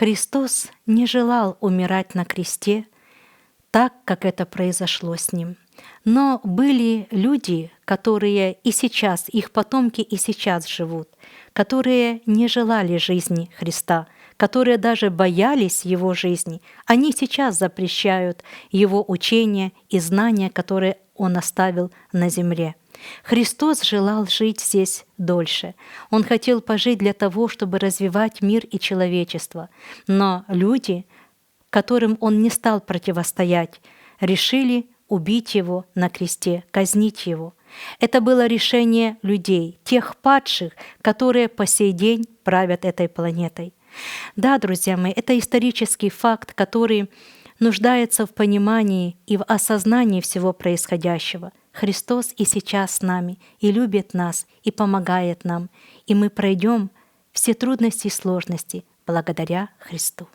Христос не желал умирать на кресте так, как это произошло с Ним. Но были люди, которые и сейчас, их потомки и сейчас живут, которые не желали жизни Христа, которые даже боялись Его жизни. Они сейчас запрещают Его учения и знания, которые Он оставил на земле. Христос желал жить здесь дольше. Он хотел пожить для того, чтобы развивать мир и человечество. Но люди, которым Он не стал противостоять, решили убить Его на кресте, казнить Его. Это было решение людей, тех падших, которые по сей день правят этой планетой. Да, друзья мои, это исторический факт, который нуждается в понимании и в осознании всего происходящего. Христос и сейчас с нами, и любит нас, и помогает нам, и мы пройдем все трудности и сложности благодаря Христу.